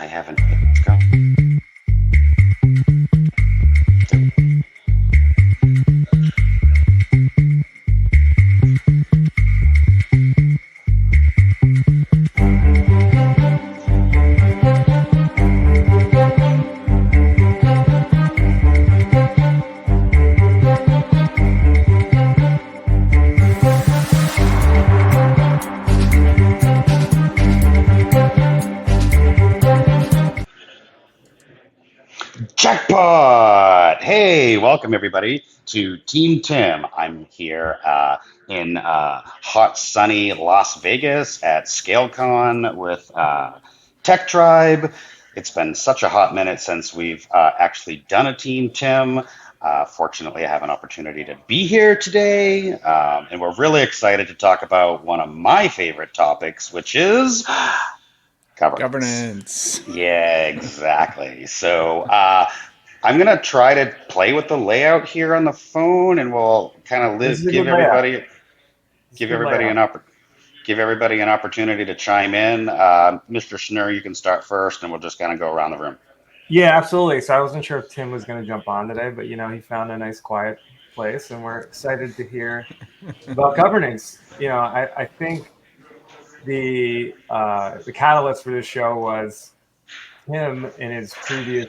I haven't. Let's go. Jackpot! Hey, welcome everybody to Team Tim. I'm here in hot, sunny Las Vegas at ScaleCon with Tech Tribe. It's been such a hot minute since we've actually done a Team Tim. Fortunately, I have an opportunity to be here today, and we're really excited to talk about one of my favorite topics, which is governance. Governance. Yeah, exactly. So I'm gonna try to play with the layout here on the phone, and we'll kind of This is a give good layout. everybody This is a give good everybody layout. an opportunity to chime in. Mr. Schnurr, you can start first, and we'll just kind of go around the room. Yeah, absolutely. So I wasn't sure if Tim was going to jump on today, but he found a nice quiet place, and we're excited to hear about governance. I think the catalyst for this show was him in his previous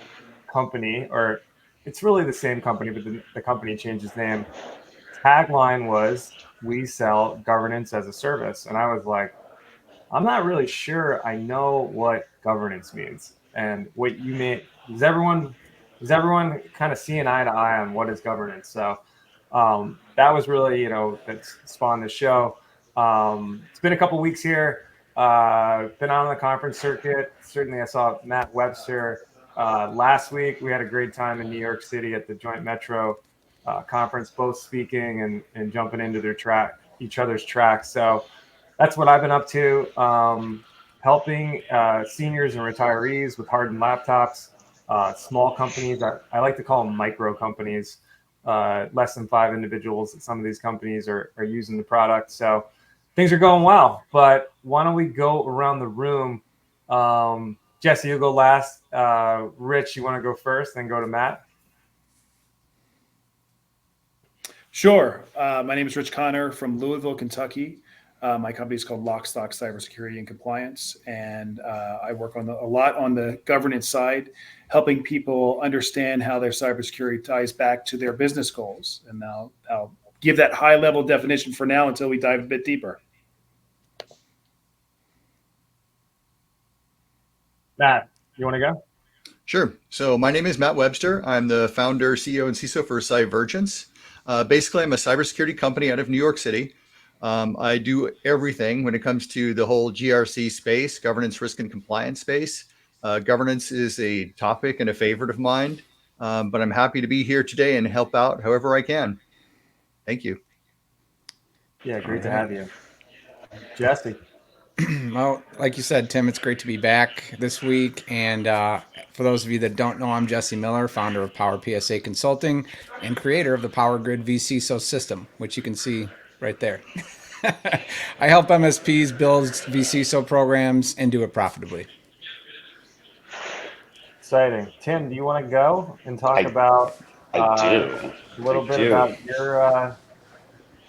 company, or it's really the same company, but the company changed its name. Tagline was "We sell governance as a service," and I was like, I'm not really sure I know what governance means and what you mean. Is everyone kind of seeing eye to eye on what is governance? So that was really, that spawned the show. It's been a couple weeks here. Been on the conference circuit. Certainly, I saw Matt Webster last week. We had a great time in New York City at the Joint Metro conference, both speaking and jumping into each other's tracks. So that's what I've been up to, helping seniors and retirees with hardened laptops, small companies. I like to call them micro companies, less than 5 individuals. Some of these companies are using the product. So things are going well. But why don't we go around the room? Jesse, you'll go last. Rich, you want to go first, then go to Matt? Sure. My name is Rich Connor from Louisville, Kentucky. My company is called Lockstock Cybersecurity and Compliance, and I work a lot on the governance side, helping people understand how their cybersecurity ties back to their business goals. And I'll give that high-level definition for now until we dive a bit deeper. Matt, you want to go? Sure. So my name is Matt Webster. I'm the founder, CEO, and CISO for Cyvergence. Basically, I'm a cybersecurity company out of New York City. I do everything when it comes to the whole GRC space, governance, risk, and compliance space. Governance is a topic and a favorite of mine, but I'm happy to be here today and help out however I can. Thank you. Yeah, great to have you. Jesse. Well, like you said, Tim, it's great to be back this week. And for those of you that don't know, I'm Jesse Miller, founder of Power PSA Consulting and creator of the Power Grid vCISO system, which you can see right there. I help MSPs build vCISO programs and do it profitably. Exciting. Tim, do you want to go and talk I about I a do. I little bit do. about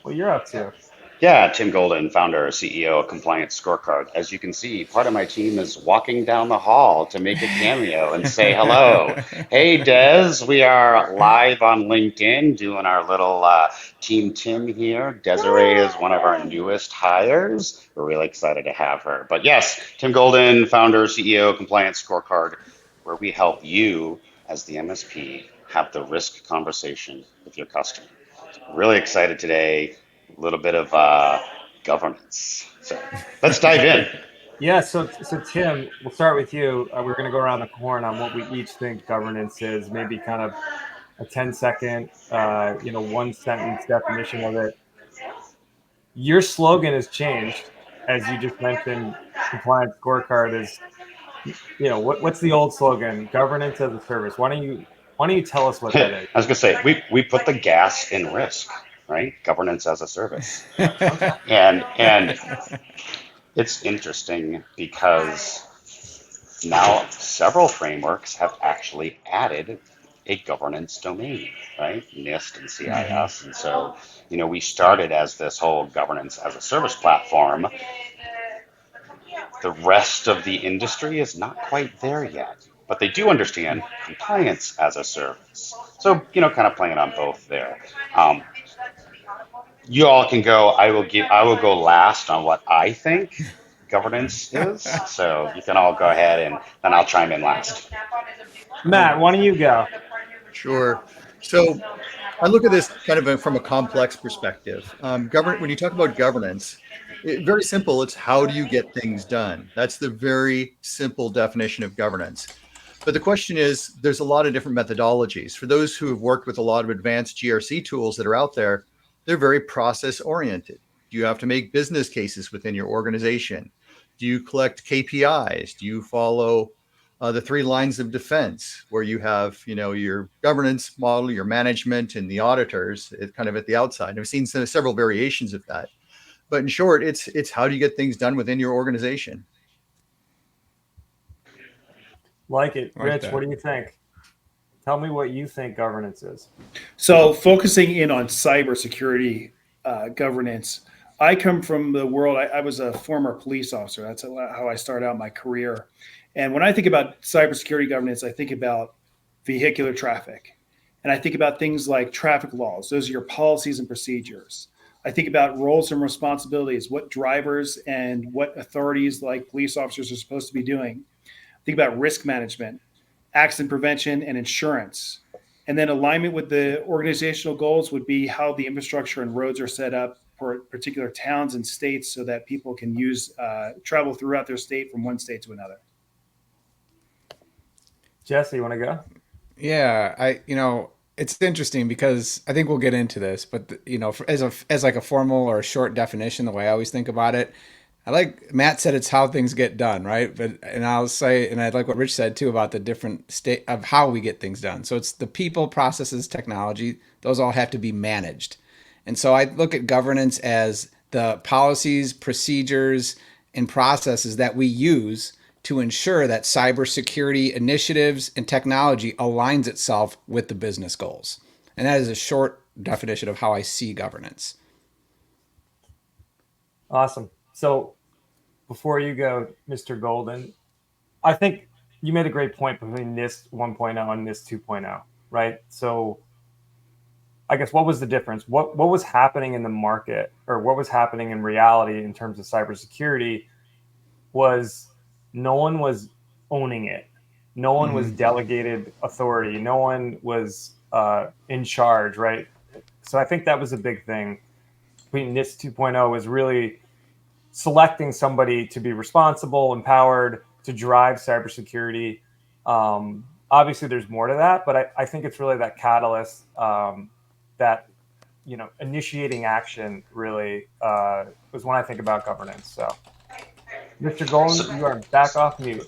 what you're up to? Yeah, Tim Golden, founder, CEO of Compliance Scorecard. As you can see, part of my team is walking down the hall to make a cameo and say hello. Hey, Des, we are live on LinkedIn doing our little Team Tim here. Desiree is one of our newest hires. We're really excited to have her. But yes, Tim Golden, founder, CEO, Compliance Scorecard, where we help you as the MSP have the risk conversation with your customer. Really excited today. A little bit of governance. So let's dive in. Yeah, so Tim, we'll start with you. We're going to go around the horn on what we each think governance is, maybe kind of a 10-second, one sentence definition of it. Your slogan has changed, as you just mentioned. Compliance scorecard is, what's the old slogan? Governance as a service. Why don't you tell us what that I is? was going to say, we put the gas in risk, right? Governance as a service. And it's interesting because now several frameworks have actually added a governance domain, right? NIST and Mm-hmm. CIS. And so, we started as this whole governance as a service platform. The rest of the industry is not quite there yet, but they do understand compliance as a service. So, kind of playing on both there. Um, you all can go. I will go last on what I think governance is. So you can all go ahead and then I'll chime in last. Matt, why don't you go? Sure. So I look at this kind of from a complex perspective. When you talk about governance, very simple. It's how do you get things done? That's the very simple definition of governance. But the question is, there's a lot of different methodologies. For those who have worked with a lot of advanced GRC tools that are out there, they're very process oriented. Do you have to make business cases within your organization? Do you collect KPIs? Do you follow the three lines of defense, where you have, your governance model, your management, and the auditors, kind of at the outside? I've seen several variations of that, but in short, it's how do you get things done within your organization? Like it. I like Rich, what that. do you think? Tell me what you think governance is. So focusing in on cybersecurity governance, I come from the world. I was a former police officer. That's how I started out my career. And when I think about cybersecurity governance, I think about vehicular traffic, and I think about things like traffic laws. Those are your policies and procedures. I think about roles and responsibilities, what drivers and what authorities like police officers are supposed to be doing. Think about risk management, accident prevention, and insurance. And then alignment with the organizational goals would be how the infrastructure and roads are set up for particular towns and states so that people can use travel throughout their state from one state to another. Jesse, you want to go? Yeah, it's interesting because I think we'll get into this, but as like a formal or a short definition, the way I always think about it, I like Matt said it's how things get done, right? And I'll say, and I like what Rich said too about the different state of how we get things done. So it's the people, processes, technology; those all have to be managed. And so I look at governance as the policies, procedures, and processes that we use to ensure that cybersecurity initiatives and technology aligns itself with the business goals. And that is a short definition of how I see governance. Awesome. So before you go, Mr. Golden, I think you made a great point between NIST 1.0 and NIST 2.0, right? So I guess what was the difference? What was happening in the market, or what was happening in reality in terms of cybersecurity was no one was owning it. No one was delegated authority. No one was in charge, right? So I think that was a big thing between NIST 2.0 was really selecting somebody to be responsible, empowered to drive cybersecurity. Obviously, there's more to that, but I think it's really that catalyst, that initiating action really was when I think about governance. So, Mr. So, Golden, you are back off mute.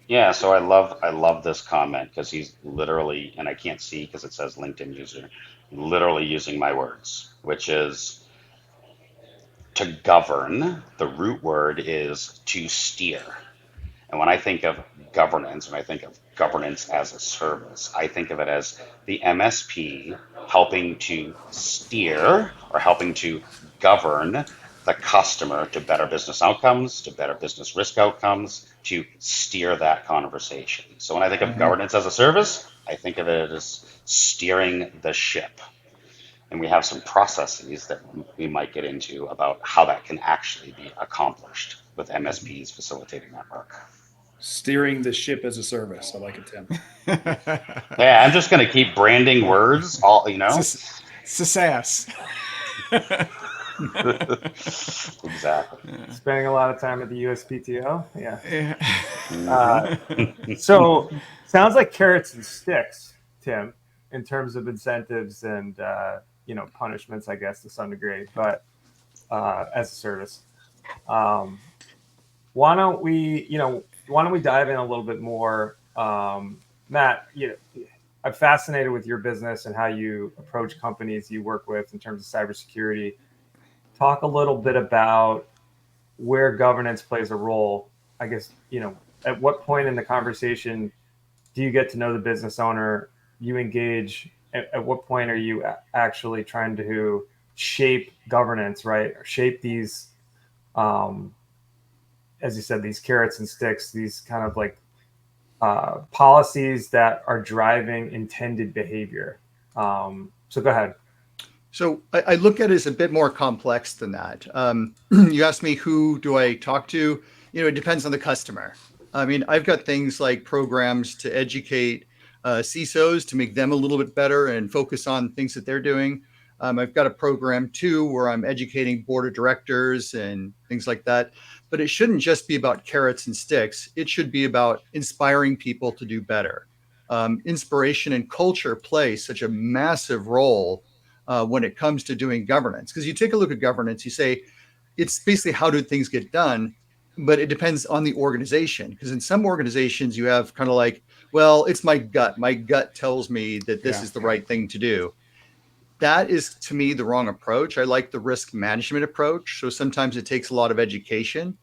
yeah, so I love this comment because he's literally, and I can't see because it says LinkedIn user, literally using my words, which is to govern. The root word is to steer. And when I think of governance, when I think of governance as a service, I think of it as the MSP helping to steer or helping to govern the customer to better business outcomes, to better business risk outcomes, to steer that conversation. So when I think of Mm-hmm. governance as a service, I think of it as steering the ship. And we have some processes that we might get into about how that can actually be accomplished with MSPs facilitating that work. Steering the ship as a service. I like it, Tim. Yeah, I'm just going to keep branding words, all Sass. Exactly. Spending a lot of time at the USPTO. Yeah. Mhm. So sounds like carrots and sticks, Tim, in terms of incentives and punishments, I guess, to some degree, but as a service. Um, why don't we dive in a little bit more? Matt, I'm fascinated with your business and how you approach companies you work with in terms of cybersecurity. Talk a little bit about where governance plays a role. I guess, at what point in the conversation do you get to know the business owner? You engage. At what point are you actually trying to shape governance, right? Or shape these, um, as you said, these carrots and sticks, these kind of like policies that are driving intended behavior. So go ahead. So I look at it as a bit more complex than that. You asked me who do I talk to? It depends on the customer. I mean, I've got things like programs to educate CISOs to make them a little bit better and focus on things that they're doing. I've got a program too where I'm educating board of directors and things like that. But it shouldn't just be about carrots and sticks. It should be about inspiring people to do better. Inspiration and culture play such a massive role when it comes to doing governance. Because you take a look at governance, you say it's basically how do things get done, but it depends on the organization. Because in some organizations, you have kind of like, well, it's my gut. My gut tells me that this Yeah. is the right thing to do. That is to me the wrong approach. I like the risk management approach. So sometimes it takes a lot of education.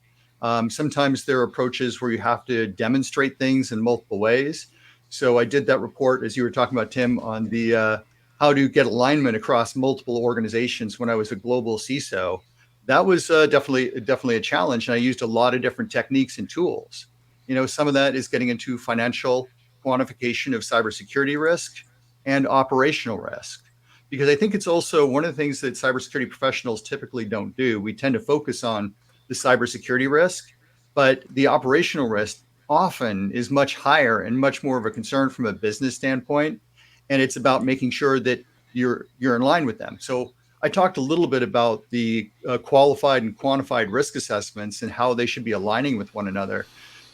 Sometimes there are approaches where you have to demonstrate things in multiple ways. So I did that report, as you were talking about, Tim, on the how to get alignment across multiple organizations when I was a global CISO. That was definitely a challenge, and I used a lot of different techniques and tools. Some of that is getting into financial quantification of cybersecurity risk and operational risk, because I think it's also one of the things that cybersecurity professionals typically don't do. We tend to focus on the cybersecurity risk, but the operational risk often is much higher and much more of a concern from a business standpoint. And it's about making sure that you're in line with them. So I talked a little bit about the qualified and quantified risk assessments and how they should be aligning with one another.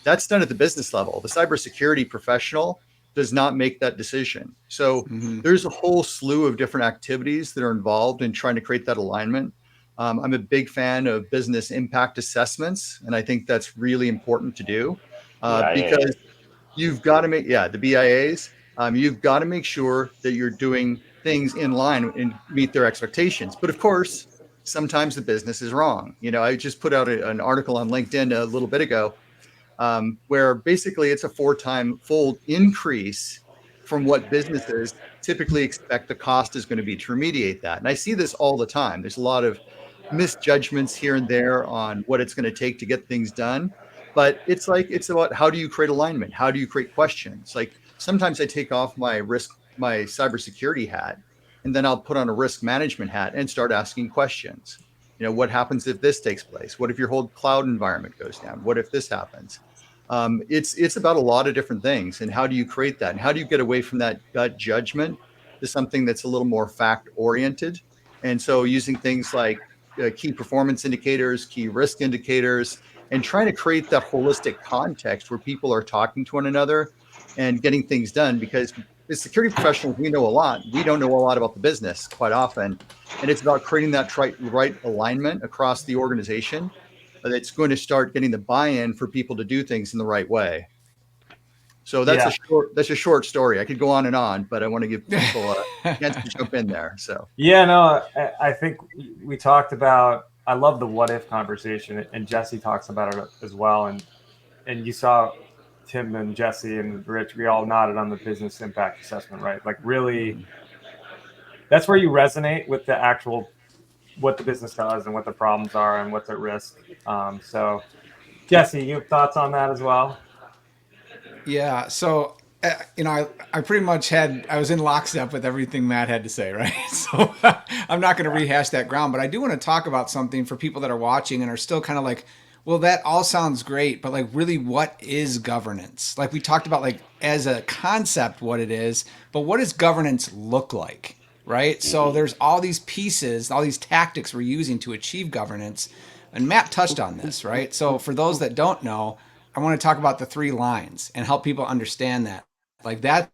That's done at the business level. The cybersecurity professional does not make that decision. So Mm-hmm. there's a whole slew of different activities that are involved in trying to create that alignment. I'm a big fan of business impact assessments, and I think that's really important to do BIA. because you've got to make, yeah, the BIAs, you've got to make sure that you're doing things in line and meet their expectations. But of course, sometimes the business is wrong. I just put out an article on LinkedIn a little bit ago where basically it's a 4-time fold increase from what businesses typically expect the cost is going to be to remediate that. And I see this all the time. There's a lot of misjudgments here and there on what it's going to take to get things done. But it's about how do you create alignment? How do you create questions? Like sometimes I take off my cybersecurity hat, and then I'll put on a risk management hat and start asking questions. What happens if this takes place? What if your whole cloud environment goes down? What if this happens? It's about a lot of different things, and how do you create that, and how do you get away from that gut judgment to something that's a little more fact oriented? And so, using things like key performance indicators, key risk indicators, and trying to create that holistic context where people are talking to one another and getting things done. Because as security professionals, we know a lot. We don't know a lot about the business quite often, and it's about creating that right alignment across the organization that's going to start getting the buy-in for people to do things in the right way. So Yeah. that's a short story. I could go on and on, but I want to give people a chance to jump in there. So Yeah, no, I think we talked about. I love the what if conversation, and Jesse talks about it as well. And you saw Tim and Jesse and Rich. We all nodded on the business impact assessment, right? Like really, that's where you resonate with the actual what the business does and what the problems are and what's at risk. So, Jesse, you have thoughts on that as well? Yeah. So, I pretty much I was in lockstep with everything Matt had to say, right? So I'm not going to rehash that ground, but I do want to talk about something for people that are watching and are still kind of like, well, that all sounds great, but like, really, what is governance? Like, we talked about, like, as a concept, what it is, but what does governance look like? Right. So Mhm. there's all these pieces, all these tactics we're using to achieve governance. And Matt touched on this, right? So for those that don't know, I want to talk about the 3 lines and help people understand that. Like that's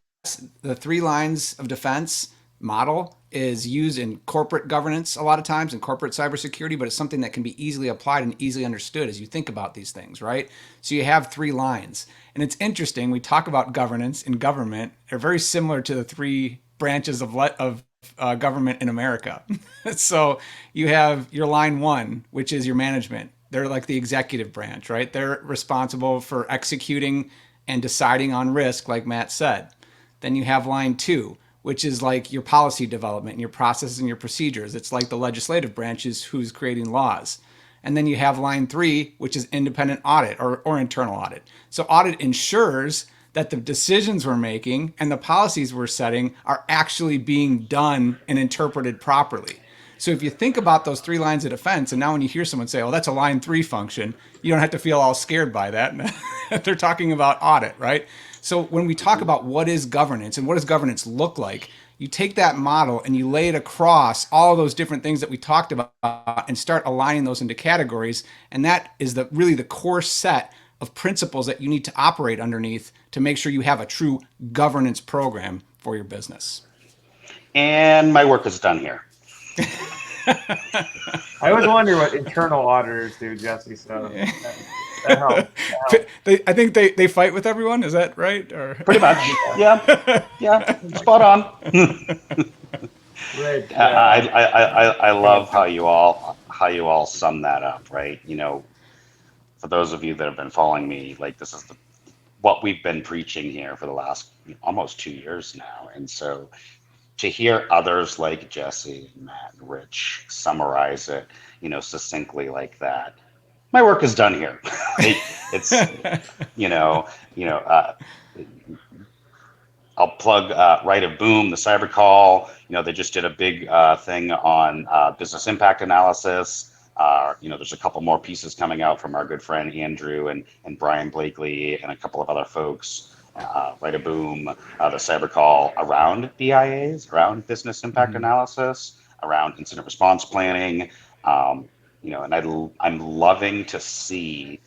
the 3 lines of defense model is used in corporate governance a lot of times in corporate cybersecurity, but it's something that can be easily applied and easily understood as you think about these things, right? So you have 3 lines. And it's interesting, we talk about governance in government, are very similar to the 3 branches of government in America. So you have your line 1, which is your management. They're like the executive branch, right? They're responsible for executing and deciding on risk, like Matt said. Then you have line 2, which is like your policy development and your processes and your procedures. It's like the legislative branch is who's creating laws. And then you have line 3, which is independent audit or internal audit. So audit ensures that the decisions we're making and the policies we're setting are actually being done and interpreted properly. So if you think about those 3 lines of defense, and now when you hear someone say, "Oh, that's a line 3 function," you don't have to feel all scared by that. They're talking about audit, right? So when we talk about what is governance and what does governance look like, you take that model and you lay it across all those different things that we talked about and start aligning those into categories. And that is really the core set of principles that you need to operate underneath to make sure you have a true governance program for your business. And my work is done here. I always wonder what internal auditors do, Jesse. So that helps. I think they fight with everyone. Is that right? Or Pretty much. Yeah. Spot on. Right. I love how you all sum that up, right? For those of you that have been following me, like this is what we've been preaching here for the last almost 2 years now, and so to hear others like Jesse, Matt, and Rich summarize it, succinctly like that, my work is done here. It's I'll plug Right of Boom, the cyber call. They just did a big thing on business impact analysis. There's a couple more pieces coming out from our good friend Andrew and Brian Blakely and a couple of other folks. Right of Boom, the cyber call around BIAs, around business impact analysis, around incident response planning. And I'm loving to see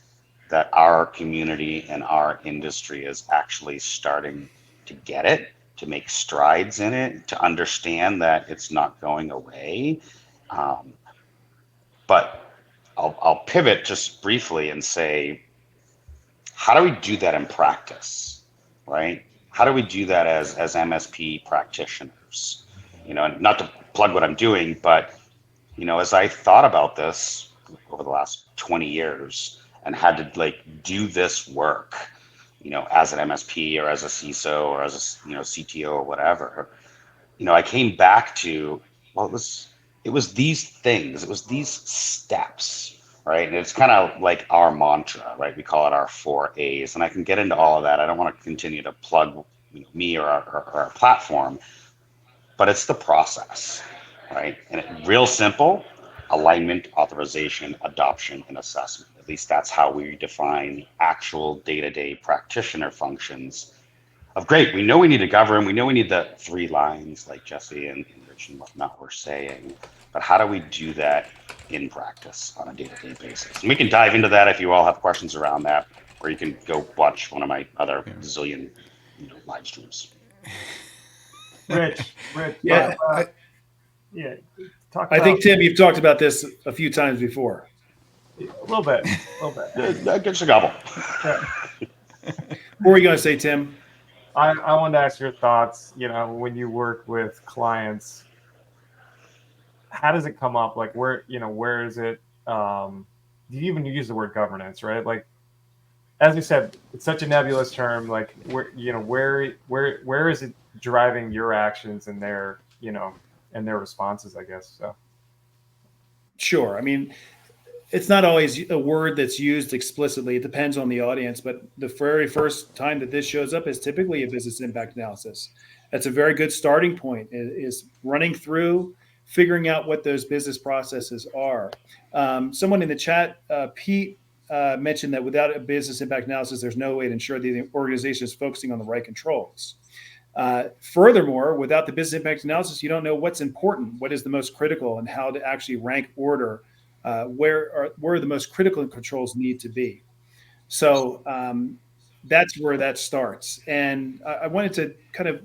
that our community and our industry is actually starting to get it, to make strides in it, to understand that it's not going away. But I'll pivot just briefly and say, how do we do that in practice, right? How do we do that as MSP practitioners? And not to plug what I'm doing, but as I thought about this over the last 20 years and had to do this work, as an MSP or as a CISO or as a CTO or whatever, I came back to, well, it was these things, it was these steps, right? And it's kind of like our mantra, right? We call it our 4 A's, and I can get into all of that. I don't want to continue to plug me or our platform, but it's the process, right? And real simple: alignment, authorization, adoption, and assessment. At least that's how we define actual day-to-day practitioner functions. Great, we know we need to govern, we know we need the 3 lines like Jesse and Rich and whatnot were saying, but how do we do that in practice on a day-to-day basis? And we can dive into that if you all have questions around that, or you can go watch one of my other zillion live streams. Rich. Yeah, Talk I about, think, Tim, you've talked about this a few times before. a little bit. Just a gobble. What were you going to say, Tim? I wanted to ask your thoughts. When you work with clients, how does it come up? Like where is it? Do you even use the word governance, right? Like, as you said, it's such a nebulous term. Like where is it driving your actions and their responses, I guess. So. Sure. I mean, it's not always a word that's used explicitly. It depends on the audience, but the very first time that this shows up is typically a business impact analysis. That's a very good starting point, is running through, figuring out what those business processes are. Someone in the chat, Pete, mentioned that without a business impact analysis, there's no way to ensure the organization is focusing on the right controls. Furthermore, without the business impact analysis, you don't know what's important, what is the most critical, and how to actually rank order where the most critical controls need to be. So that's where that starts. And I wanted to kind of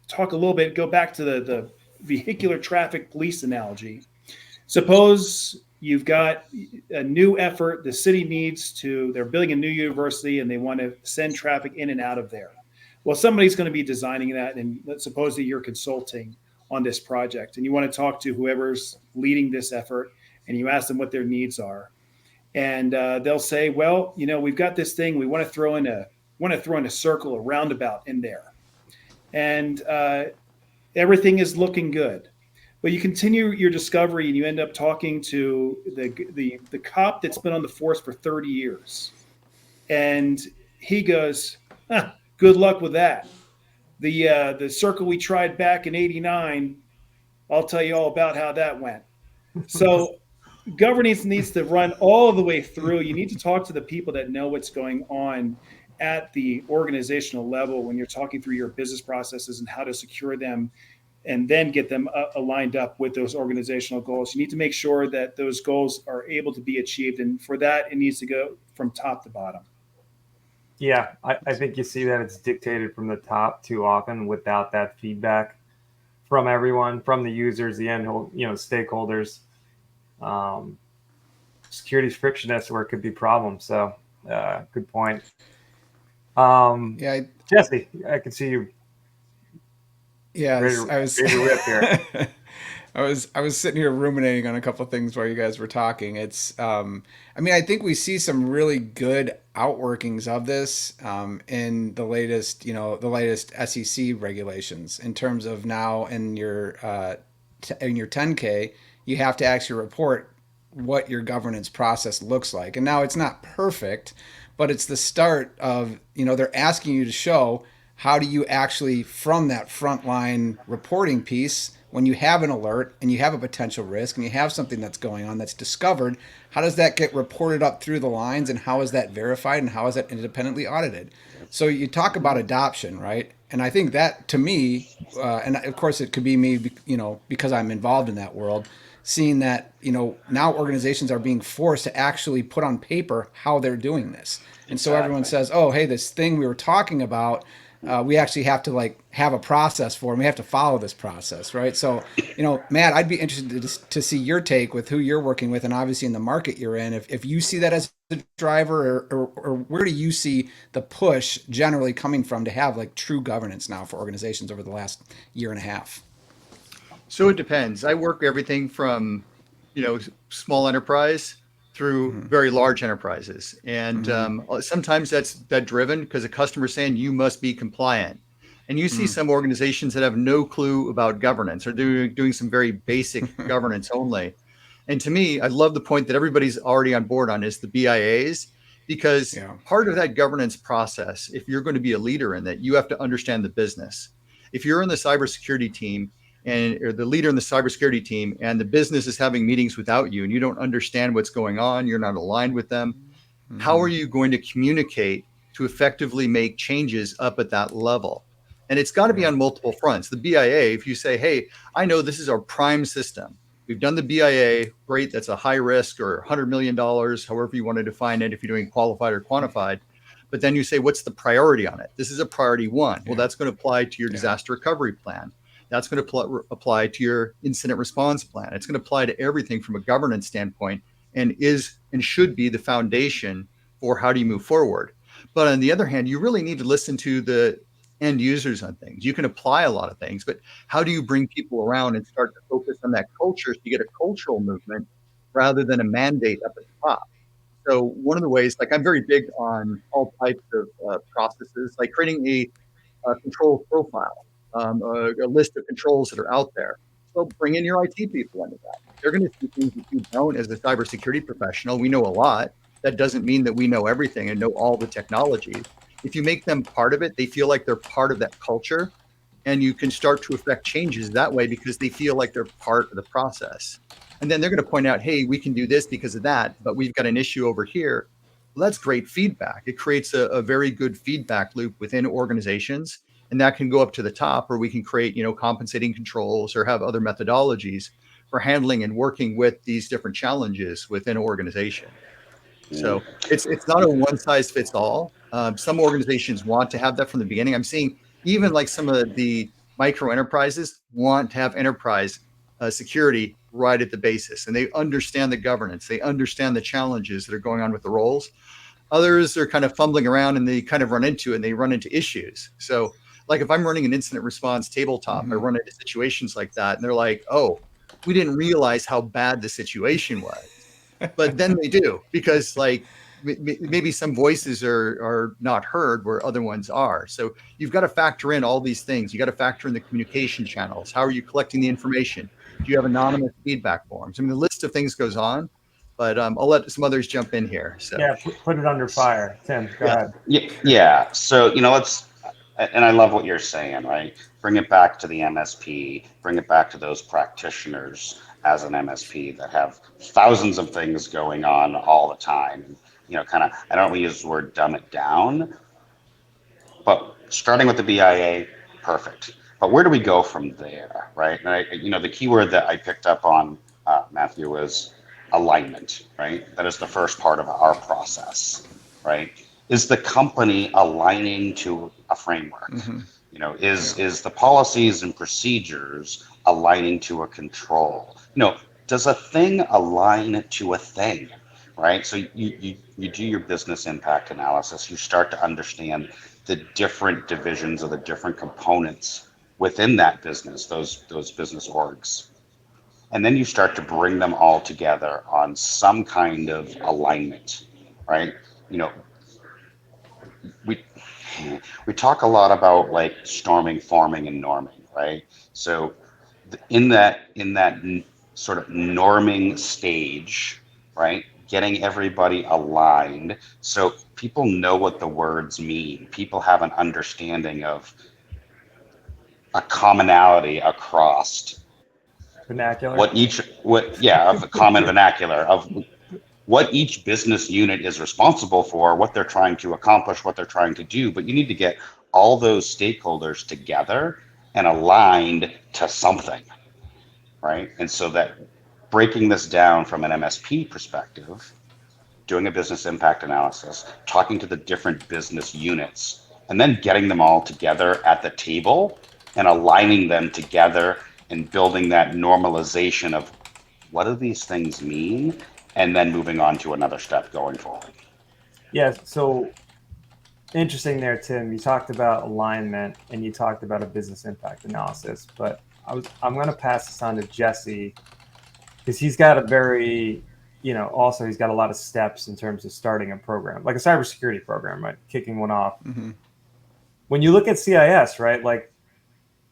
talk a little bit, go back to the vehicular traffic police analogy. Suppose you've got a new effort, the city they're building a new university and they want to send traffic in and out of there. Well, somebody's going to be designing that, and let's suppose that you're consulting on this project and you want to talk to whoever's leading this effort, and you ask them what their needs are. and they'll say, well, we've got this thing. We want to throw in a circle, a roundabout in there, and everything is looking good. But you continue your discovery, and you end up talking to the cop that's been on the force for 30 years, and he goes, "Good luck with that. The circle we tried back in '89, I'll tell you all about how that went." So governance needs to run all the way through. You need to talk to the people that know what's going on at the organizational level when you're talking through your business processes and how to secure them and then get them aligned up with those organizational goals. You need to make sure that those goals are able to be achieved. And for that, it needs to go from top to bottom. Yeah, I think you see that it's dictated from the top too often without that feedback from everyone, from the users, the end, stakeholders. Security's frictionless where it could be problems. So, good point. Yeah, Jesse, I can see you. yes, I was. Ready to rip here. I was sitting here ruminating on a couple of things while you guys were talking. I mean, I think we see some really good outworkings of this in the latest SEC regulations in terms of now in your 10K, you have to actually report what your governance process looks like. And now it's not perfect, but it's the start of, they're asking you to show how do you actually, from that frontline reporting piece, when you have an alert and you have a potential risk and you have something that's going on that's discovered, how does that get reported up through the lines and how is that verified and how is that independently audited? So you talk about adoption, right? And I think that to me, and of course it could be me, because I'm involved in that world, seeing that, now organizations are being forced to actually put on paper how they're doing this. And so everyone says, oh, hey, this thing we were talking about, we actually have to have a process for, and we have to follow this process, right? So, Matt, I'd be interested to see your take with who you're working with, and obviously in the market you're in. If you see that as a driver, or where do you see the push generally coming from to have true governance now for organizations over the last year and a half? So it depends. I work everything from, small enterprise through very large enterprises, and sometimes that's driven because a customer is saying you must be compliant, and you see some organizations that have no clue about governance or doing some very basic governance only. And to me, I love the point that everybody's already on board on is the BIAs, because Yeah. part of that governance process, if you're going to be a leader in that, you have to understand the business. If you're in the cybersecurity team and or the leader in the cybersecurity team and the business is having meetings without you and you don't understand what's going on, you're not aligned with them, how are you going to communicate to effectively make changes up at that level? And it's got to be Yeah. on multiple fronts. The BIA, if you say, hey, I know this is our prime system. We've done the BIA, great, that's a high risk or $100 million, however you want to define it, if you're doing qualified or quantified. But then you say, what's the priority on it? This is a priority one. Well, Yeah. that's going to apply to your Yeah. disaster recovery plan. That's going to apply to your incident response plan. It's going to apply to everything from a governance standpoint and is and should be the foundation for how do you move forward. But on the other hand, you really need to listen to the end users on things. You can apply a lot of things, but how do you bring people around and start to focus on that culture so you get a cultural movement rather than a mandate up at the top? So one of the ways, I'm very big on all types of processes, like creating a control profile, a list of controls that are out there. So bring in your IT people into that. They're going to see things that you don't as a cybersecurity professional. We know a lot. That doesn't mean that we know everything and know all the technologies. If you make them part of it, they feel like they're part of that culture, and you can start to affect changes that way because they feel like they're part of the process. And then they're going to point out, hey, we can do this because of that, but we've got an issue over here. Well, that's great feedback. It creates a very good feedback loop within organizations, and that can go up to the top, or we can create, compensating controls or have other methodologies for handling and working with these different challenges within an organization. Mm. So it's not a one size fits all. Some organizations want to have that from the beginning. I'm seeing even some of the micro enterprises want to have enterprise security right at the basis, and they understand the governance. They understand the challenges that are going on with the roles. Others are kind of fumbling around and they kind of run into it and they run into issues. So, if I'm running an incident response tabletop, I run into situations like that, and they're like, "Oh, we didn't realize how bad the situation was." but then they do, because like maybe some voices are not heard where other ones are. So you've got to factor in all these things. You got to factor in the communication channels. How are you collecting the information? Do you have anonymous feedback forms? I mean, the list of things goes on, but I'll let some others jump in here. So Yeah, put it under fire. Tim, go yeah, ahead. Yeah, yeah. So, let's, and I love what you're saying, right? Bring it back to the MSP, bring it back to those practitioners as an MSP that have thousands of things going on all the time. And, kind of, I don't want to use the word dumb it down, but starting with the BIA, perfect. But where do we go from there, right? And the key word that I picked up on, Matthew, was alignment, right? That is the first part of our process, right? Is the company aligning to a framework? Mm-hmm. Yeah. Is the policies and procedures aligning to a control? Does a thing align to a thing? Right. So you do your business impact analysis. You start to understand the different divisions of the different components within that business, those business orgs. And then you start to bring them all together on some kind of alignment, right? You know, we we talk a lot about like storming, forming, and norming, right? So in that sort of norming stage, right? Getting everybody aligned so people know what the words mean. People have an understanding of a commonality across Vernacular. of a common vernacular of what each business unit is responsible for, what they're trying to accomplish, what they're trying to do. But you need to get all those stakeholders together and aligned to something, right? And so that breaking this down from an MSP perspective, doing a business impact analysis, talking to the different business units, and then getting them all together at the table and aligning them together and building that normalization of what do these things mean, and then moving on to another step going forward. Yeah, so interesting there, Tim. You talked about alignment and you talked about a business impact analysis, but I'm going to pass this on to Jesse because he's got a very, also he's got a lot of steps in terms of starting a program, like a cybersecurity program, right? Kicking one off. Mm-hmm. When you look at CIS, right, like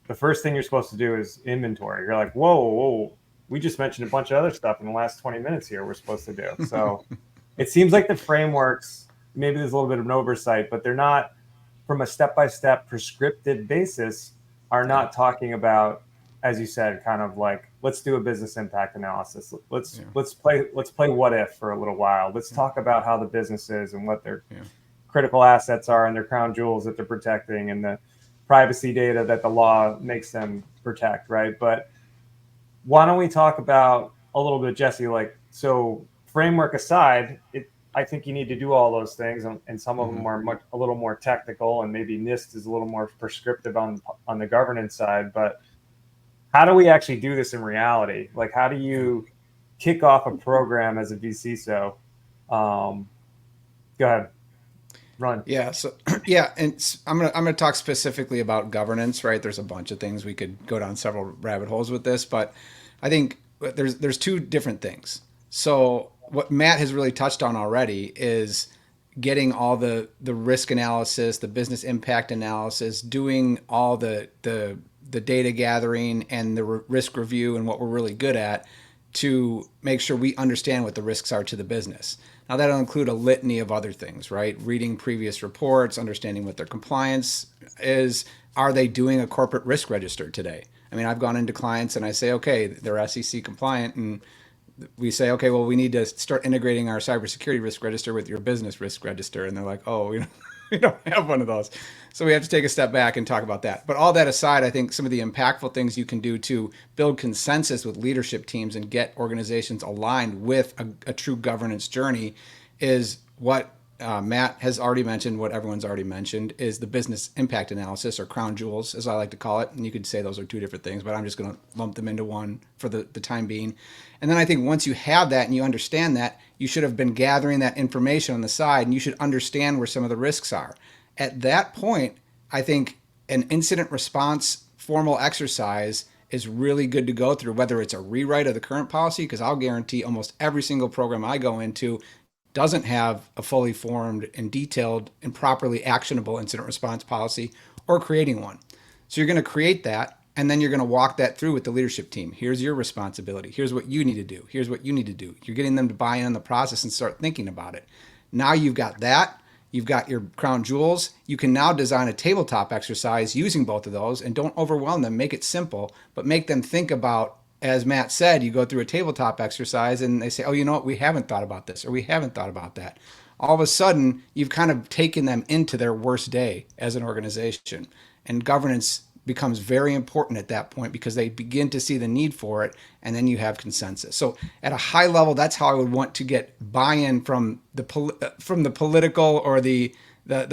the first thing you're supposed to do is inventory. You're like, whoa, we just mentioned a bunch of other stuff in the last 20 minutes here we're supposed to do. So it seems like the frameworks, maybe there's a little bit of an oversight, but they're not from a step-by-step prescriptive basis, are not talking about, as you said, kind of like, let's do a business impact analysis. Let's play what if for a little while. Let's talk about how the business is and what their critical assets are and their crown jewels that they're protecting and the privacy data that the law makes them protect, right? But why don't we talk about a little bit, Jesse, like, so framework aside, I think you need to do all those things, and some of them are a little more technical, and maybe NIST is a little more prescriptive on the governance side. But how do we actually do this in reality? Like, how do you kick off a program as a VCISO? Go ahead, run. Yeah. So and I'm gonna talk specifically about governance. Right. There's a bunch of things we could go down several rabbit holes with this, but I think there's two different things. So what Matt has really touched on already is getting all the risk analysis, the business impact analysis, doing all the data gathering and the risk review and what we're really good at to make sure we understand what the risks are to the business. Now that'll include a litany of other things, right? Reading previous reports, understanding what their compliance is. Are they doing a corporate risk register today? I mean, I've gone into clients and I say, okay, they're SEC compliant, and we say, okay, well, we need to start integrating our cybersecurity risk register with your business risk register. And they're like, oh, we don't have one of those. So we have to take a step back and talk about that. But all that aside, I think some of the impactful things you can do to build consensus with leadership teams and get organizations aligned with a true governance journey is what Matt has already mentioned, what everyone's already mentioned, is the business impact analysis, or crown jewels, as I like to call it. And you could say those are two different things, but I'm just going to lump them into one for the time being. And then I think once you have that and you understand that, you should have been gathering that information on the side, and you should understand where some of the risks are. At that point, I think an incident response formal exercise is really good to go through, whether it's a rewrite of the current policy, because I'll guarantee almost every single program I go into doesn't have a fully formed and detailed and properly actionable incident response policy, or creating one. So you're going to create that, and then you're going to walk that through with the leadership team. Here's your responsibility. Here's what you need to do. Here's what you need to do. You're getting them to buy in on the process and start thinking about it. Now you've got that. You've got your crown jewels. You can now design a tabletop exercise using both of those, and don't overwhelm them. Make it simple, but make them think about, as Matt said, you go through a tabletop exercise and they say, oh, you know what? We haven't thought about this, or we haven't thought about that. All of a sudden, you've kind of taken them into their worst day as an organization. And governance becomes very important at that point because they begin to see the need for it, and then you have consensus. So at a high level, that's how I would want to get buy-in from the political or the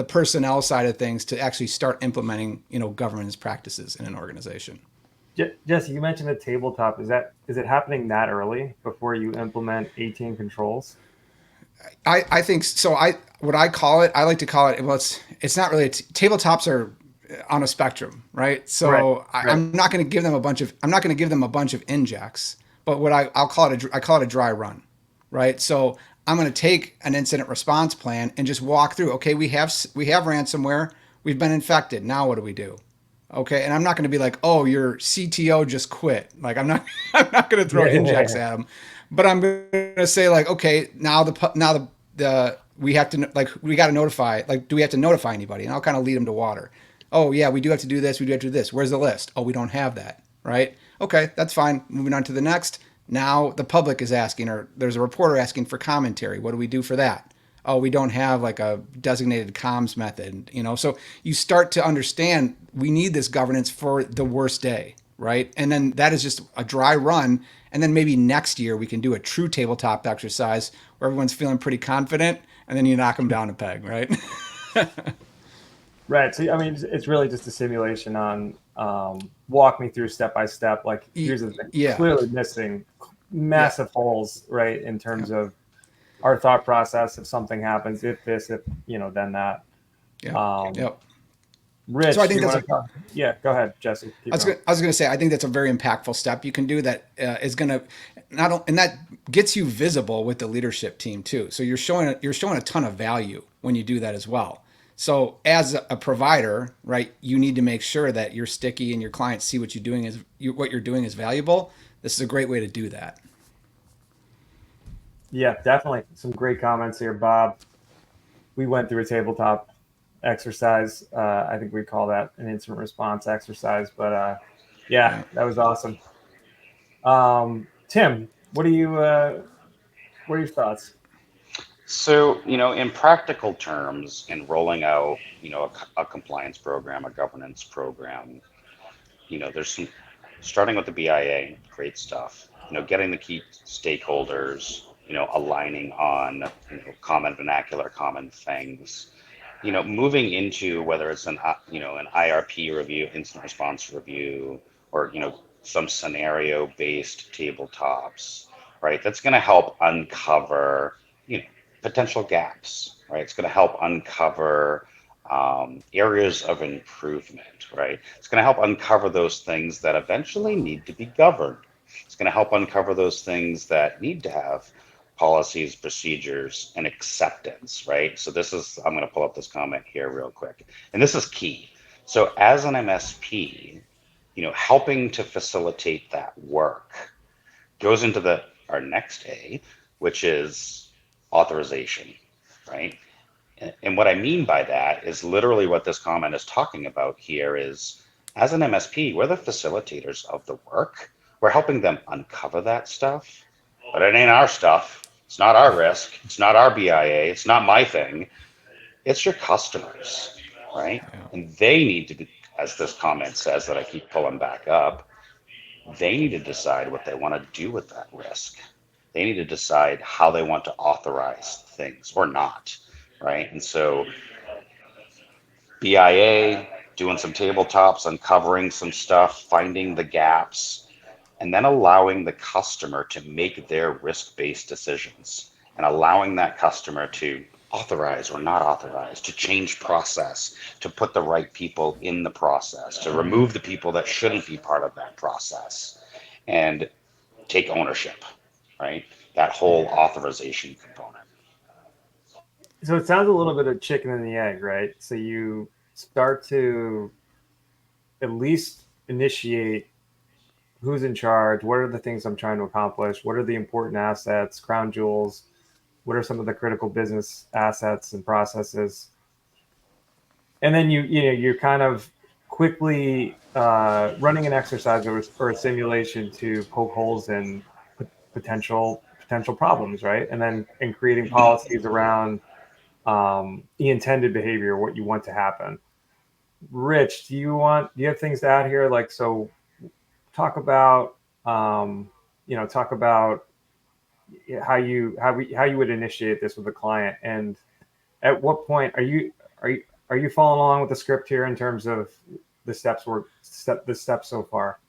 personnel side of things to actually start implementing, governance practices in an organization. Jesse, you mentioned a tabletop. Is it happening that early before you implement 18 controls? I think so. I like to call it. Well, it's not really. Tabletops are on a spectrum, right? So Right. I'm not going to give them a bunch of injects, but I call it a dry run, right? So I'm going to take an incident response plan and just walk through. Okay, we have ransomware. We've been infected. Now what do we do? Okay, and I'm not going to be like, oh, your CTO just quit. Like I'm not I'm not going to throw injects at them, but I'm going to say like, okay, now the we have to we got to notify. Like, do we have to notify anybody? And I'll kind of lead them to water. Oh yeah, we do have to do this. We do have to do this. Where's the list? Oh, we don't have that. Right? Okay, that's fine. Moving on to the next. Now the public is asking, or there's a reporter asking for commentary. What do we do for that? Oh, we don't have like a designated comms method, So you start to understand we need this governance for the worst day, right? And then that is just a dry run. And then maybe next year we can do a true tabletop exercise where everyone's feeling pretty confident, and then you knock them down a peg, right? Right. So, I mean, it's really just a simulation on walk me through step by step. Like, here's the thing. Yeah. Clearly missing massive holes, right, in terms of our thought process. If something happens, if this, if, then that. Yeah. Yep. Rich, so I think yeah, go ahead, Jesse. I was going to say, I think that's a very impactful step you can do that is going to and that gets you visible with the leadership team too. So you're showing a ton of value when you do that as well. So as a provider, right, you need to make sure that you're sticky and your clients see what what you're doing is valuable. This is a great way to do that. Yeah, definitely. Some great comments here, Bob. We went through a tabletop exercise. I think we call that an incident response exercise, but yeah, that was awesome. Tim, what are your thoughts? So, in practical terms, in rolling out, a compliance program, a governance program, there's some, starting with the BIA, great stuff, getting the key stakeholders, aligning on, common vernacular, common things, moving into whether it's an IRP review, incident response review, or, some scenario-based tabletops, right? That's going to help uncover, potential gaps, right? It's going to help uncover areas of improvement, right? It's going to help uncover those things that eventually need to be governed. It's going to help uncover those things that need to have policies, procedures, and acceptance, right? So I'm going to pull up this comment here real quick. And this is key. So as an MSP, helping to facilitate that work goes into our next A, which is authorization, right? And what I mean by that is literally what this comment is talking about here is, as an MSP, we're the facilitators of the work. We're helping them uncover that stuff, but it ain't our stuff. It's not our risk. It's not our BIA. It's not my thing. It's your customers, right? And they need to be, as this comment says that I keep pulling back up, they need to decide what they want to do with that risk. They need to decide how they want to authorize things or not, right? And so BIA, doing some tabletops, uncovering some stuff, finding the gaps, and then allowing the customer to make their risk-based decisions and allowing that customer to authorize or not authorize, to change process, to put the right people in the process, to remove the people that shouldn't be part of that process, and take ownership, right? That whole authorization component. So it sounds a little bit of chicken and the egg, right? So you start to at least initiate who's in charge, what are the things I'm trying to accomplish, what are the important assets, crown jewels, what are some of the critical business assets and processes, and then you're kind of quickly running an exercise or a simulation to poke holes in potential problems, right? And creating policies around the intended behavior, what you want to happen. Rich, do you have things to add here? Like, so talk about talk about how you would initiate this with a client, and at what point are you following along with the script here in terms of the steps so far?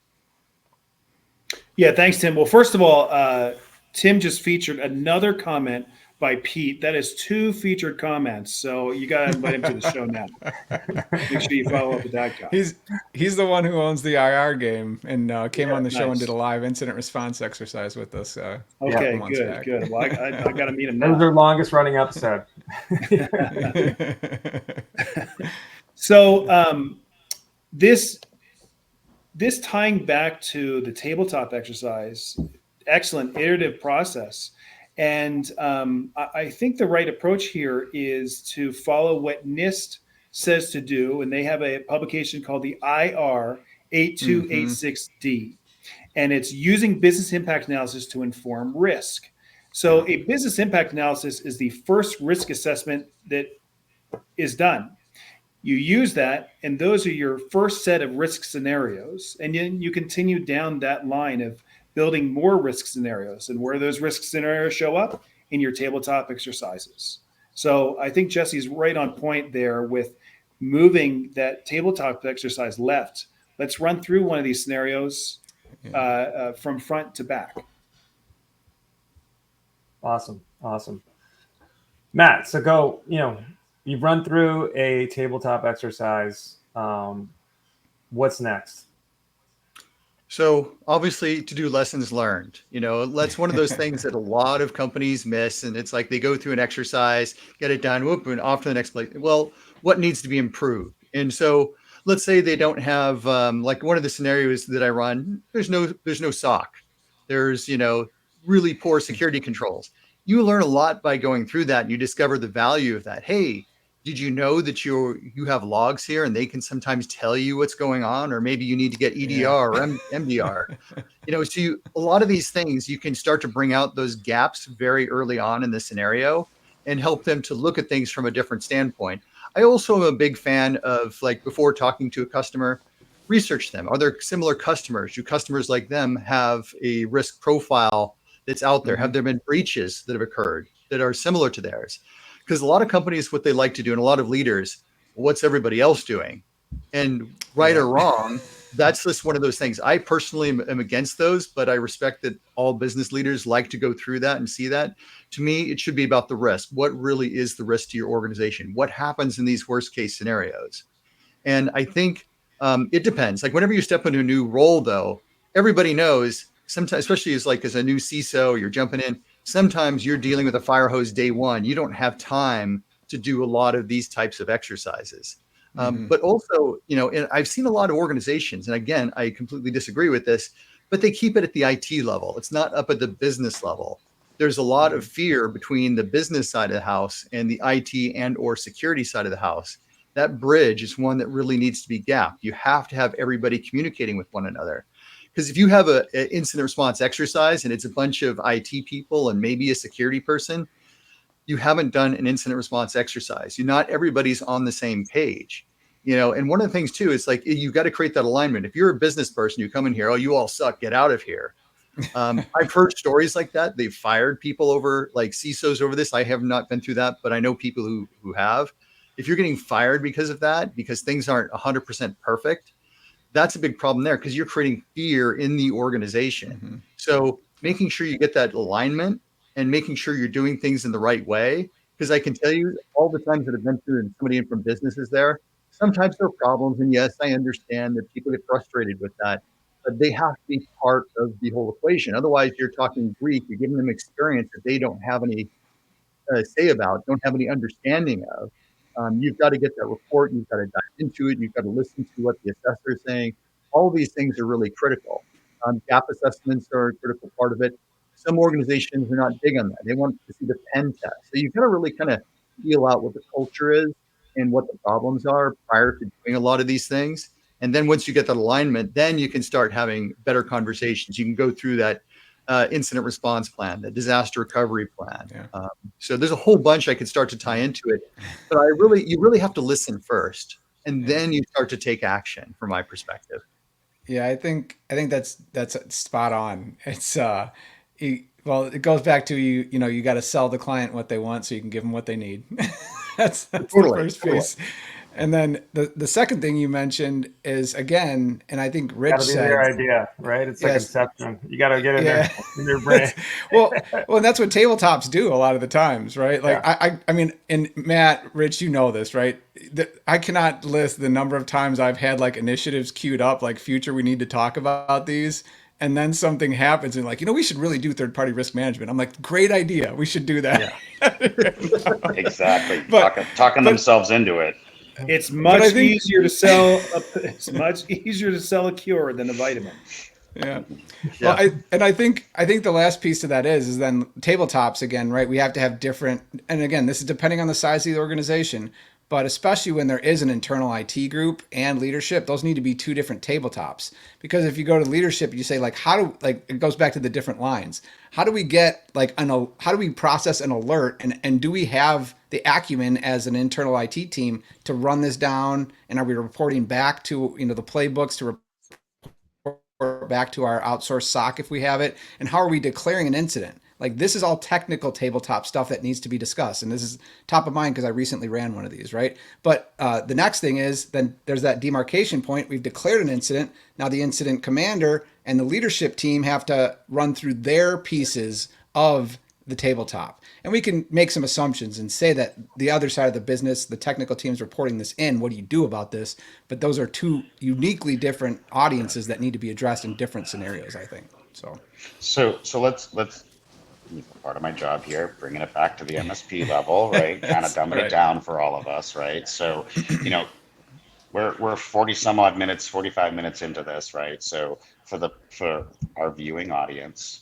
Yeah, thanks, Tim. Well, first of all, Tim just featured another comment by Pete. That is two featured comments. So you got to invite him to the show now. Make sure you follow up with that guy. He's the one who owns the IR game and came on the show and did Nice. a live incident response exercise with us. A couple Okay, months good, back. good. Well, I got to meet him That was now. their longest running episode. So this tying back to the tabletop exercise, excellent iterative process. And I think the right approach here is to follow what NIST says to do. And they have a publication called the IR 8286D. And it's using business impact analysis to inform risk. So a business impact analysis is the first risk assessment that is done. You use that, and those are your first set of risk scenarios. And then you continue down that line of building more risk scenarios. And where those risk scenarios show up in your tabletop exercises. So I think Jesse's right on point there with moving that tabletop exercise left. Let's run through one of these scenarios from front to back. Awesome. Matt, so go, you've run through a tabletop exercise. What's next? So obviously to do lessons learned, that's one of those things that a lot of companies miss. And it's like they go through an exercise, get it done, whoop, and off to the next place. Well, what needs to be improved? And so let's say they don't have like one of the scenarios that I run, there's no SOC. There's, really poor security controls. You learn a lot by going through that and you discover the value of that. Hey, did you know that you have logs here and they can sometimes tell you what's going on, or maybe you need to get EDR or MDR? So a lot of these things you can start to bring out those gaps very early on in the scenario and help them to look at things from a different standpoint. I also am a big fan of, like, before talking to a customer, research them. Are there similar customers? Do customers like them have a risk profile that's out there? Have there been breaches that have occurred that are similar to theirs? Because a lot of companies, what they like to do, and a lot of leaders, what's everybody else doing? And right or wrong, that's just one of those things. I personally am against those, but I respect that all business leaders like to go through that and see that. To me, it should be about the risk. What really is the risk to your organization? What happens in these worst case scenarios? And I think it depends. Like whenever you step into a new role, though, everybody knows sometimes, especially as a new CISO, you're jumping in. Sometimes you're dealing with a fire hose day one. You don't have time to do a lot of these types of exercises. But also, and I've seen a lot of organizations, and again, I completely disagree with this, but they keep it at the IT level. It's not up at the business level. There's a lot of fear between the business side of the house and the IT and or security side of the house. That bridge is one that really needs to be gapped. You have to have everybody communicating with one another. Because if you have an incident response exercise and it's a bunch of IT people and maybe a security person, you haven't done an incident response exercise. Not everybody's on the same page. And one of the things too is like you've got to create that alignment. If you're a business person, you come in here, oh, you all suck, get out of here. I've heard stories like that. They've fired people over, like CISOs over this. I have not been through that, but I know people who have. If you're getting fired because of that, because things aren't 100% perfect, that's a big problem there because you're creating fear in the organization. So making sure you get that alignment and making sure you're doing things in the right way because I can tell you all the times that I've been through and somebody in from business is there, sometimes there are problems. And yes, I understand that people get frustrated with that, but they have to be part of the whole equation. Otherwise, you're talking Greek, you're giving them experience that they don't have any say about, don't have any understanding of. You've got to get that report. You've got to dive into it. You've got to listen to what the assessor is saying. All these things are really critical. Gap assessments are a critical part of it. Some organizations are not big on that. They want to see the pen test. So you've got to really kind of feel out what the culture is and what the problems are prior to doing a lot of these things. And then once you get that alignment, then you can start having better conversations. You can go through that incident response plan, the disaster recovery plan. Yeah. So there's a whole bunch I could start to tie into it, but you really have to listen first, and then you start to take action. From my perspective. Yeah, I think that's spot on. It's well, it goes back to you got to sell the client what they want so you can give them what they need. That's the Totally, first totally. piece. And then the second thing you mentioned is, again, and I think Got Rich to be their said, idea, right? It's like yes, Inception. You got to get in yeah. there in their brain. Well, and that's what tabletops do a lot of the times, right? Like Yeah. I mean, and Matt, Rich, you know this, right? I cannot list the number of times I've had like initiatives queued up, like future, we need to talk about these. And then something happens and like, we should really do third party risk management. I'm like, great idea. We should do that. Yeah. Exactly. but, Talking but, themselves into it. It's but I much think, easier to sell. It's much easier to sell a cure than a vitamin. yeah. Well, Yeah, I think the last piece to that is then tabletops again, right? We have to have different, and again, this is depending on the size of the organization, but especially when there is an internal IT group and leadership, those need to be two different tabletops. Because if you go to leadership, you say like, it goes back to the different lines. How do we get how do we process an alert, and do we have the acumen as an internal IT team to run this down? And are we reporting back to the playbooks to back to our outsourced SOC if we have it? And how are we declaring an incident? Like, this is all technical tabletop stuff that needs to be discussed. And this is top of mind because I recently ran one of these, right? But the next thing is then there's that demarcation point. We've declared an incident. Now the incident commander and the leadership team have to run through their pieces of the tabletop. And we can make some assumptions and say that the other side of the business, the technical team's reporting this in. What do you do about this? But those are two uniquely different audiences that need to be addressed in different scenarios, I think. So let's part of my job here, bringing it back to the MSP level, right? Kind of Yes. dumbing All it right. down for all of us, right? So, you know, we're 40 some odd minutes, 45 minutes into this, right? So for our viewing audience,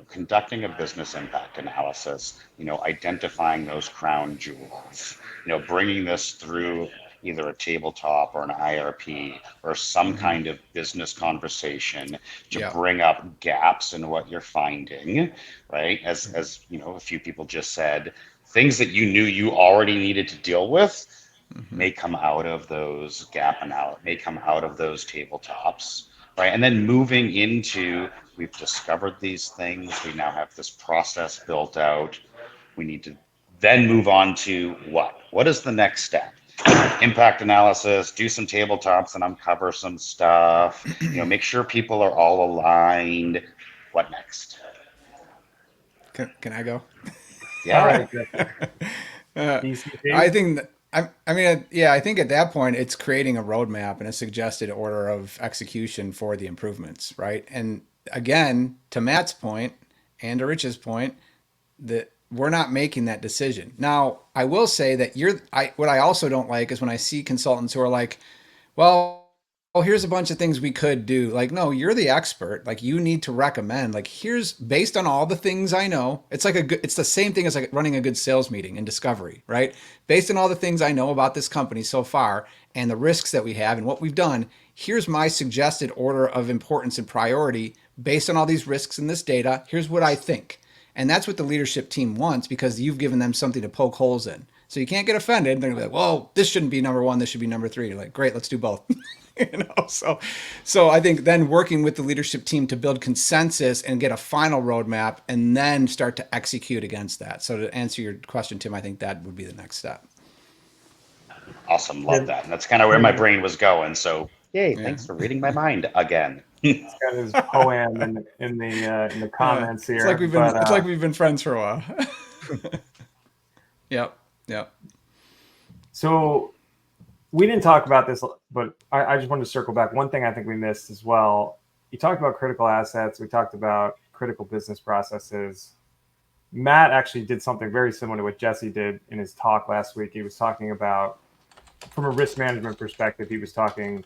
conducting a business impact analysis, identifying those crown jewels, bringing this through either a tabletop or an IRP or some Mm-hmm. kind of business conversation to Yeah. bring up gaps in what you're finding, right? As a few people just said, things that you knew you already needed to deal with Mm-hmm. may come out of those gap analysis, may come out of those tabletops, right? And then moving into, we've discovered these things, we now have this process built out. We need to then move on to what? What is the next step? Impact analysis, do some tabletops and uncover some stuff, make sure people are all aligned. What next? Can I go? All Yeah. right, Jesse. I DCP. think I mean, yeah, I think at that point it's creating a roadmap and a suggested order of execution for the improvements, right? And again, to Matt's point and to Rich's point, that we're not making that decision. Now, I will say that what I also don't like is when I see consultants who are like, well, here's a bunch of things we could do. Like, no, you're the expert. Like, you need to recommend. Like, here's based on all the things I know. It's like it's the same thing as like running a good sales meeting in discovery, right? Based on all the things I know about this company so far and the risks that we have and what we've done, here's my suggested order of importance and priority based on all these risks and this data. Here's what I think. And that's what the leadership team wants because you've given them something to poke holes in. So you can't get offended. They're gonna be like, "Well, this shouldn't be number one. This should be number three." You're like, "Great, let's do both." So I think then working with the leadership team to build consensus and get a final roadmap, and then start to execute against that. So to answer your question, Tim, I think that would be the next step. Awesome. Love Tim, that. And that's kind of where my brain was going. So, yay, Yeah, thanks for reading my mind again. it's got his poem in the comments it's here, like we've been but it's like we've been friends for a while. Yep. Yeah. So we didn't talk about this, but I just wanted to circle back. One thing I think we missed as well. You talked about critical assets. We talked about critical business processes. Matt actually did something very similar to what Jesse did in his talk last week. He was talking about, from a risk management perspective, he was talking,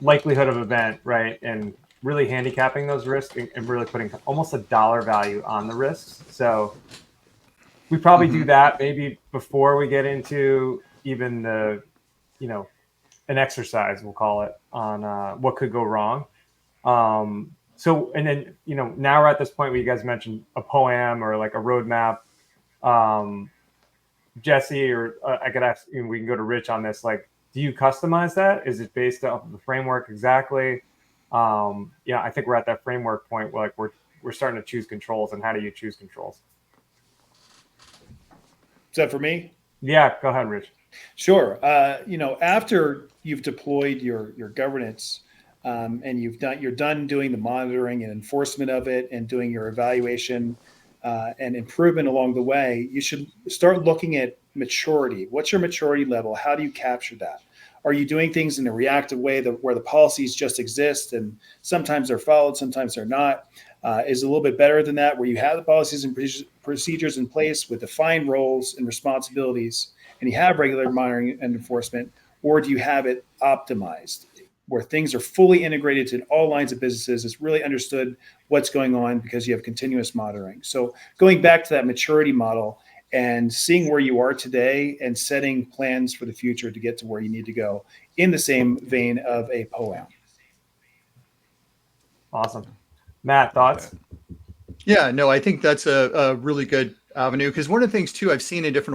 likelihood of event, right? And really handicapping those risks and really putting almost a dollar value on the risks. So we probably do that maybe before we get into even the, an exercise, we'll call it, on what could go wrong. So, and then, now we're at this point where you guys mentioned a poem or like a roadmap. Jesse, or I could ask, we can go to Rich on this. Like, do you customize that? Is it based off of the framework exactly? I think we're at that framework point where like we're starting to choose controls. And how do you choose controls? Is that for me? Yeah, go ahead, Rich. Sure. After you've deployed your governance, and you're done doing the monitoring and enforcement of it and doing your evaluation and improvement along the way, you should start looking at maturity. What's your maturity level? How do you capture that? Are you doing things in a reactive way where the policies just exist and sometimes they're followed, sometimes they're not? Is a little bit better than that, where you have the policies and procedures in place with defined roles and responsibilities, and you have regular monitoring and enforcement? Or do you have it optimized, where things are fully integrated to all lines of businesses? It's really understood what's going on because you have continuous monitoring. So going back to that maturity model and seeing where you are today and setting plans for the future to get to where you need to go, in the same vein of a poem. Awesome. Matt, thoughts? Yeah, no, I think that's a really good avenue, because one of the things too I've seen in different